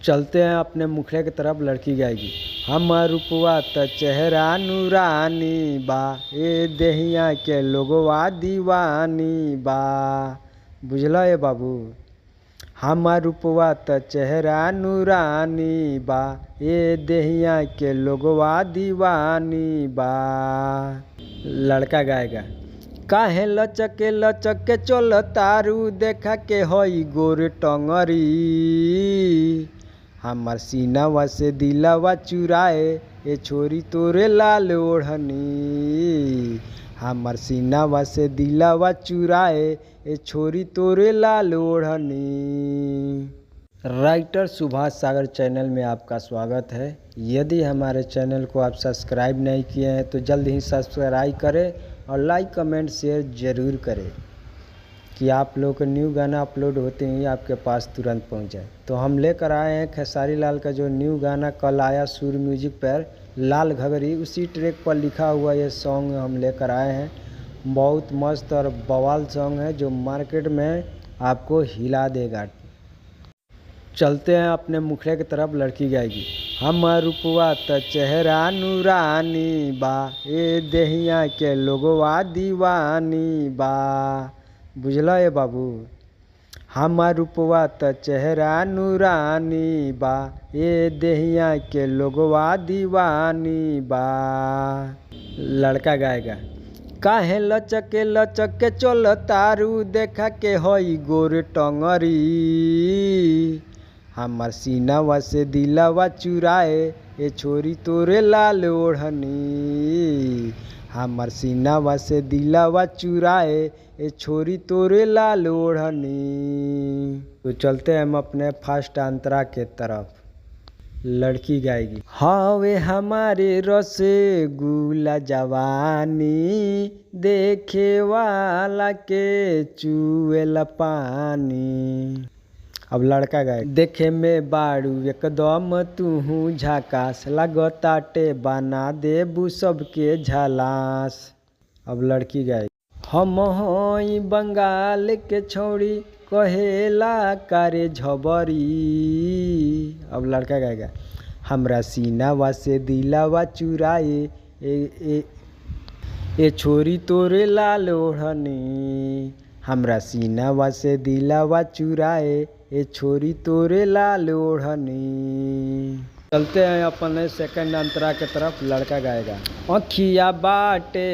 चलते हैं अपने मुखड़े की तरफ। लड़की गाएगी। हमर रूपवा त चेहरा नूरानी बा, ए देहिया के लोगवा दीवानी बा। बुझला ये बाबू। हमर रूपवा त चेहरा नूरानी बा, ए देहिया के लोगवा दीवानी बा। लड़का गाएगा। काहे लचके लचके चल तारू, देखा के हई गोर टंगरी। हमर सीनावा से दिलावा चुराए, ए छोरी तोरे लाल ओढ़नी। हमर सीनावा से दिलावा चुराए, ए छोरी तोरे लाल ओढ़नी। राइटर सुभाष सागर चैनल में आपका स्वागत है। यदि हमारे चैनल को आप सब्सक्राइब नहीं किए हैं तो जल्द ही सब्सक्राइब करें और लाइक कमेंट शेयर ज़रूर करें कि आप लोगों का न्यू गाना अपलोड होते ही आपके पास तुरंत पहुंच जाए। तो हम लेकर आए हैं खेसारी लाल का जो न्यू गाना कल आया सुर म्यूजिक पर, लाल घघरी, उसी ट्रैक पर लिखा हुआ ये सॉन्ग हम लेकर आए हैं। बहुत मस्त और बवाल सॉन्ग है जो मार्केट में आपको हिला देगा। चलते हैं अपने मुखड़े की तरफ। लड़की गाएगी। हमर रूपवा त चेहरा नूरानी बा, ए देहिया के लोगवा दीवानी बा। बुझला ये बाबू। हमर रूपवा त चेहरा नूरानी बा, ए देहिया के लोगवा दीवानी बा। लड़का गाएगा। काहे लचके लचके चल तारू, देखा के हई गोर टंगरी। हमर सीनावा से दिलावा चुराए, ए छोरी तोरे लाल ओढ़नी। हमर सीनावा से दिलावा चुराए, ए छोरी तोरे लाल ओढ़नी। तो चलते हैं हम अपने फर्स्ट अंतरा के तरफ। लड़की गाएगी। हवे हमारे रसगुल्ला जवानी, देखे वाला के चुएला पानी। अब लड़का गाए। देखे में बाड़ू एकदम तूहू झकास, लगताटे बना देबू सबके झलास। अब लड़की गाए। हम हई बंगाल के छौड़ी, कहेला करे झबरी। अब लड़का गाएगा। हमरा सीनावा से दिलावा चुराए, ए छोरी तोरे लाल ओढ़नी। हमरा सीनावा से दिलावा चुराए, ए छोरी तोरे लाल ओढ़नी। चलते हैं अपने सेकंड अंतरा के तरफ। लड़का गाएगा। अखिया बाटे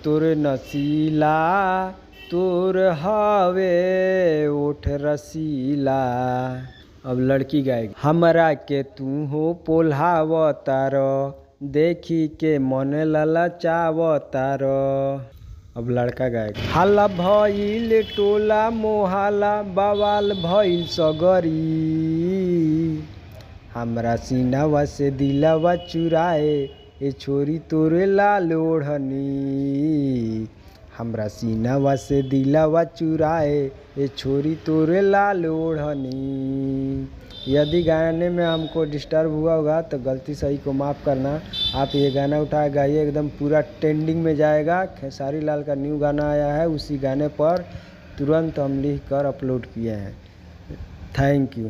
तोर नसीला, तोर हवे ओठ रसीला। अब लड़की गाएगी। हमरा के तू हो पोल्हावतारो, देखी के मन ललचावतारो। अब लड़का गाएगा। हल्ला भइल टोला मोहल्ला, बवाल भइल सगरी। हमरा सीनावा से दिलावा चुराए, ए छोरी तोरे लाल ओढ़नी। हमरा सीनावा से दिलावा चुराए, ए छोरी तोरे लाल ओढ़नी। यदि गाने में हमको डिस्टर्ब हुआ होगा तो गलती सही को माफ़ करना। आप ये गाना उठा गाइए, एकदम पूरा ट्रेंडिंग में जाएगा। खेसारी लाल का न्यू गाना आया है, उसी गाने पर तुरंत हम लिख कर अपलोड किए हैं। Thank you.